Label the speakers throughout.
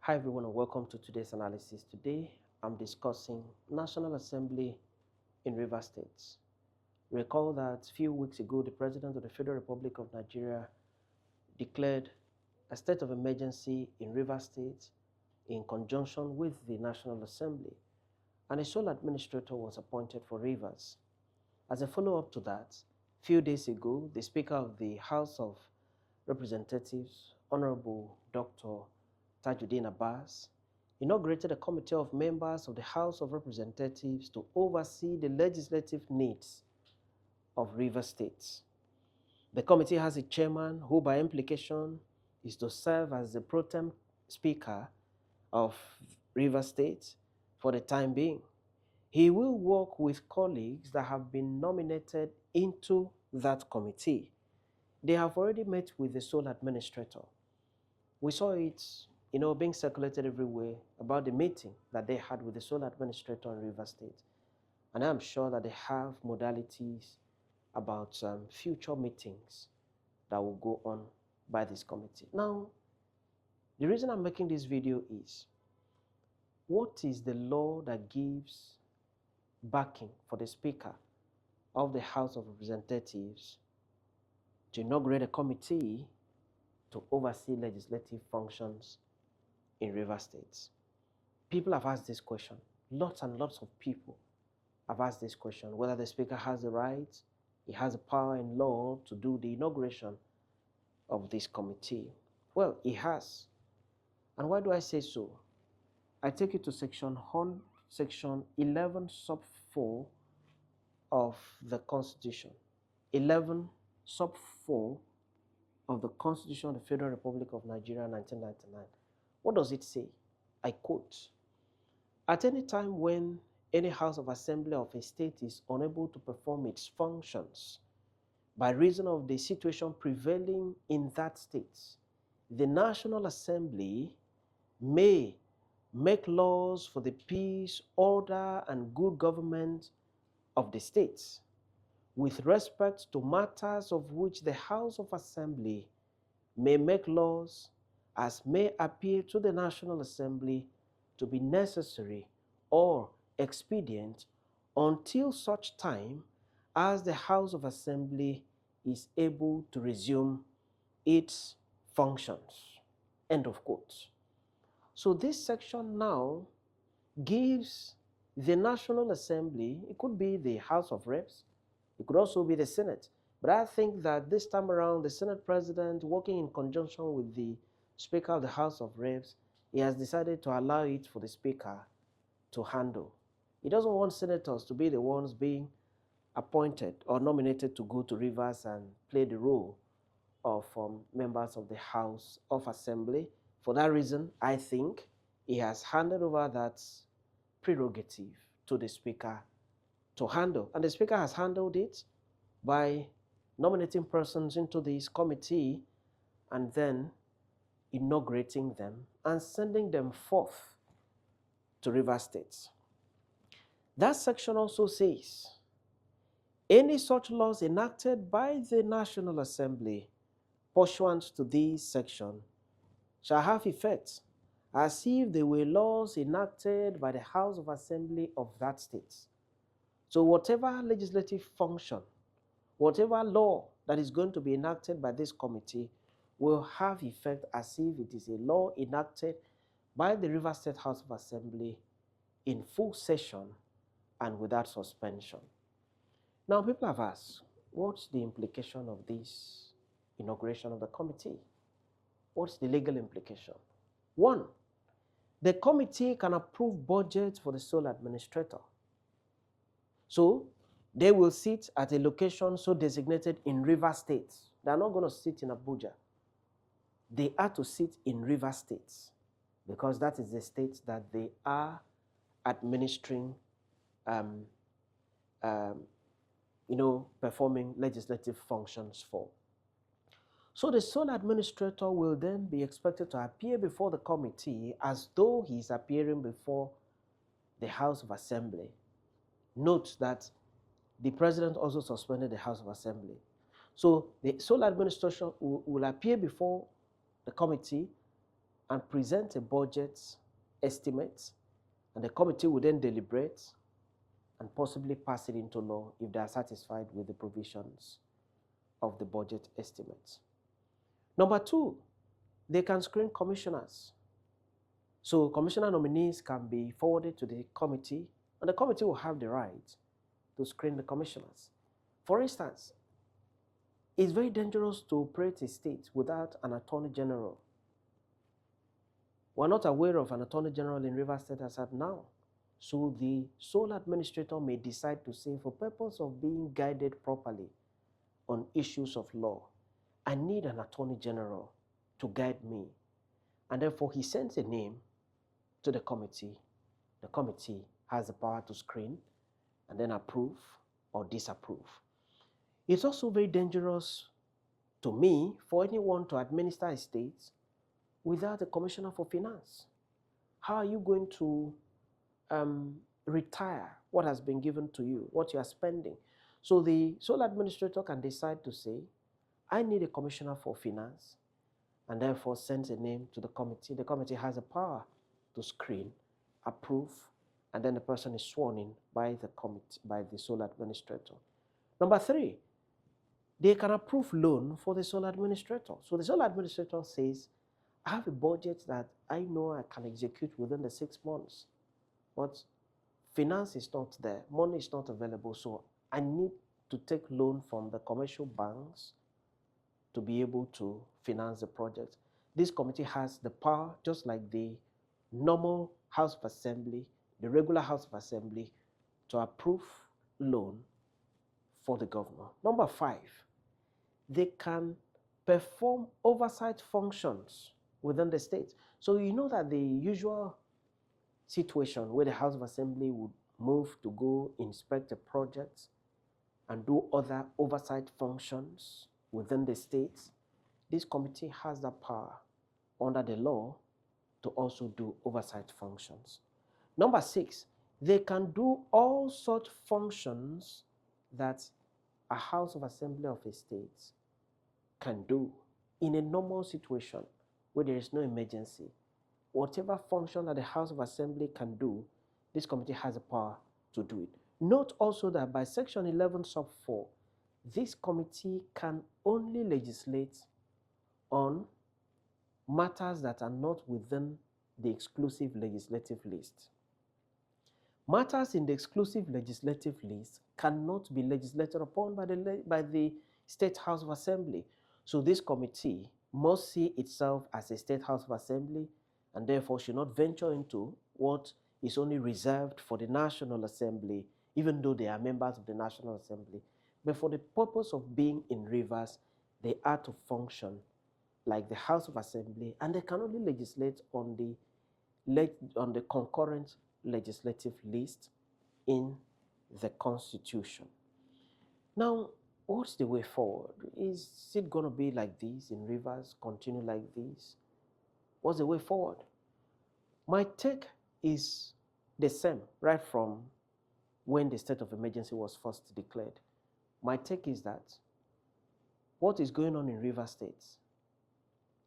Speaker 1: Hi everyone and welcome to today's analysis. Today I'm discussing National Assembly in Rivers State. Recall that a few weeks ago the President of the Federal Republic of Nigeria declared a state of emergency in Rivers State in conjunction with the National Assembly, and a sole administrator was appointed for Rivers. As a follow-up to that, a few days ago the Speaker of the House of Representatives, Honorable Dr. Tajuddin Ibas, inaugurated a committee of members of the House of Representatives to oversee the legislative needs of Rivers State. The committee has a chairman who, by implication, is to serve as the pro tem speaker of Rivers State for the time being. He will work with colleagues that have been nominated into that committee. They have already met with the sole administrator. We saw it being circulated everywhere about the meeting that they had with the sole administrator in Rivers State. And I'm sure that they have modalities about future meetings that will go on by this committee. Now, the reason I'm making this video is, what is the law that gives backing for the Speaker of the House of Representatives to inaugurate a committee to oversee legislative functions in Rivers State? People have asked this question. Lots and lots of people have asked this question, whether the Speaker has the right, he has the power in law to do the inauguration of this committee. Well, he has. And why do I say so? I take you to section 11 sub 4 of the Constitution. 11 sub 4 of the Constitution of the Federal Republic of Nigeria, 1999. What does it say? I quote, "At any time when any House of Assembly of a state is unable to perform its functions by reason of the situation prevailing in that state, the National Assembly may make laws for the peace, order, and good government of the state, with respect to matters of which the House of Assembly may make laws as may appear to the National Assembly to be necessary or expedient until such time as the House of Assembly is able to resume its functions." End of quote. So this section now gives the National Assembly, it could be the House of Reps, it could also be the Senate, but I think that this time around the Senate President, working in conjunction with the Speaker of the House of Reps, he has decided to allow it for the Speaker to handle. He doesn't want senators to be the ones being appointed or nominated to go to Rivers and play the role of members of the House of Assembly. For that reason, I think he has handed over that prerogative to the Speaker to handle. And the Speaker has handled it by nominating persons into this committee and then inaugurating them and sending them forth to Rivers State. That section also says, any such laws enacted by the National Assembly pursuant to this section shall have effect as if they were laws enacted by the House of Assembly of that state. So whatever legislative function, whatever law that is going to be enacted by this committee will have effect as if it is a law enacted by the Rivers State House of Assembly in full session and without suspension. Now, people have asked, what's the implication of this inauguration of the committee? What's the legal implication? One, the committee can approve budgets for the sole administrator. So they will sit at a location so designated in Rivers State. They are not going to sit in Abuja. They are to sit in Rivers State because that is the state that they are administering, performing legislative functions for. So the sole administrator will then be expected to appear before the committee as though he is appearing before the House of Assembly. Note that the President also suspended the House of Assembly. So the sole administration will appear before the committee and present a budget estimate, and the committee will then deliberate and possibly pass it into law if they are satisfied with the provisions of the budget estimates. Number two, they can screen commissioners. So commissioner nominees can be forwarded to the committee, and the committee will have the right to screen the commissioners. For instance, it's very dangerous to operate a state without an attorney general. We're not aware of an attorney general in Rivers State as at now. So the sole administrator may decide to say, for purpose of being guided properly on issues of law, I need an attorney general to guide me. And therefore he sends a name to the committee. The committee has the power to screen and then approve or disapprove. It's also very dangerous to me for anyone to administer a state without a commissioner for finance. How are you going to retire what has been given to you, what you are spending? So the sole administrator can decide to say, I need a commissioner for finance, and therefore sends a name to the committee. The committee has the power to screen, approve, and then the person is sworn in by the committee, by the sole administrator. Number three, they can approve loan for the sole administrator. So the sole administrator says, I have a budget that I know I can execute within the 6 months, but finance is not there, money is not available, so I need to take loan from the commercial banks to be able to finance the project. This committee has the power, just like the normal House of Assembly, the regular House of Assembly, to approve loan for the governor. Number five, they can perform oversight functions within the state. So you know that the usual situation where the House of Assembly would move to go inspect a project and do other oversight functions within the states, this committee has that power under the law to also do oversight functions. Number six, they can do all such functions that a House of Assembly of a state can do in a normal situation where there is no emergency. Whatever function that the House of Assembly can do, this committee has the power to do it. Note also that by Section 11 sub 4, this committee can only legislate on matters that are not within the exclusive legislative list. Matters in the exclusive legislative list cannot be legislated upon by the State House of Assembly. So this committee must see itself as a State House of Assembly and therefore should not venture into what is only reserved for the National Assembly, even though they are members of the National Assembly. But for the purpose of being in Rivers, they are to function like the House of Assembly, and they can only legislate on the concurrent legislative list in the Constitution. Now, what's the way forward? Is it going to be like this in Rivers, continue like this? What's the way forward? My take is the same right from when the state of emergency was first declared. My take is that what is going on in Rivers State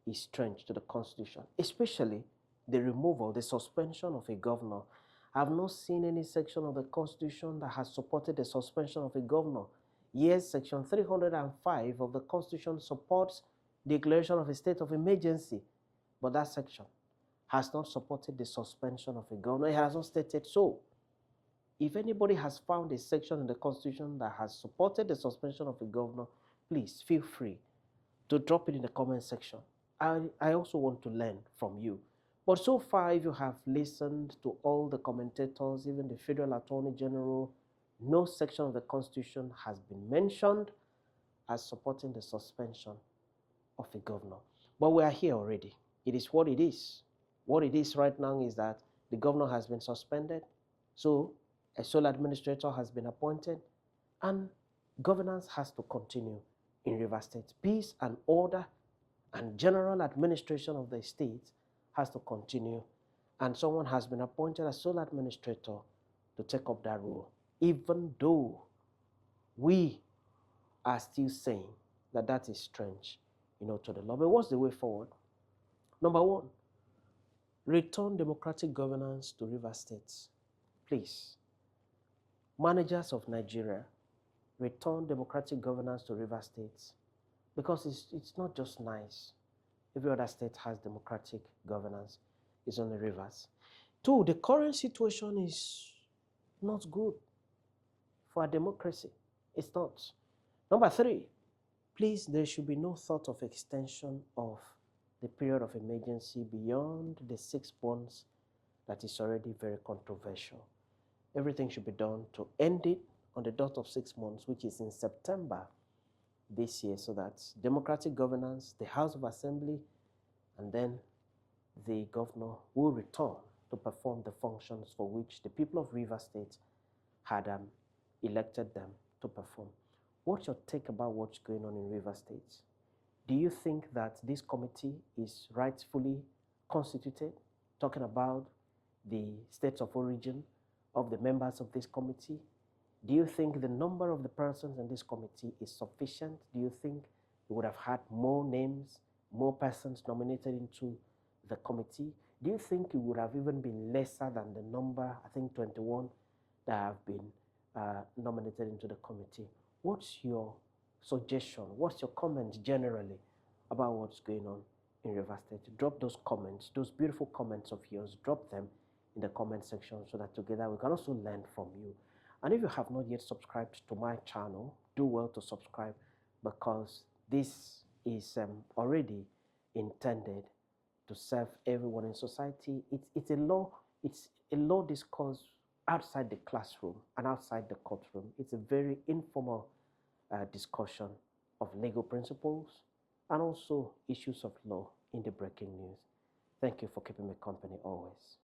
Speaker 1: is strange to the Constitution, especially the removal, the suspension of a governor. I have not seen any section of the Constitution that has supported the suspension of a governor. Yes, Section 305 of the Constitution supports declaration of a state of emergency, but that section has not supported the suspension of a governor. It has not stated so. If anybody has found a section in the Constitution that has supported the suspension of a governor, please feel free to drop it in the comment section. I also want to learn from you. But so far, if you have listened to all the commentators, even the Federal Attorney General, no section of the Constitution has been mentioned as supporting the suspension of a governor. But we are here already. It is what it is. What it is right now is that the governor has been suspended, so a sole administrator has been appointed, and governance has to continue in Rivers State. Peace and order and general administration of the state has to continue, and someone has been appointed as sole administrator to take up that role, even though we are still saying that that is strange, to the law. But what's the way forward? Number one, Return democratic governance to River State. Please, managers of Nigeria, return democratic governance to River State, because it's not just nice. Every other state has democratic governance. It's only Rivers. Two, the current situation is not good for a democracy. It's not. Number three, please, there should be no thought of extension of the period of emergency beyond the 6 months that is already very controversial. Everything should be done to end it on the dot of 6 months, which is in September this year, so that democratic governance, the House of Assembly, and then the governor will return to perform the functions for which the people of Rivers State had elected them to perform. What's your take about what's going on in Rivers State? Do you think that this committee is rightfully constituted? Talking about the states of origin of the members of this committee. Do you think the number of the persons in this committee is sufficient? Do you think we would have had more names, more persons nominated into the committee? Do you think it would have even been lesser than the number, I think 21, that have been nominated into the committee? What's your suggestion? What's your comment generally about what's going on in Rivers State? Drop those comments, those beautiful comments of yours, drop them in the comment section so that together we can also learn from you. And if you have not yet subscribed to my channel, do well to subscribe, because this is already intended to serve everyone in society. It's a law discourse outside the classroom and outside the courtroom. It's a very informal discussion of legal principles and also issues of law in the breaking news. Thank you for keeping me company always.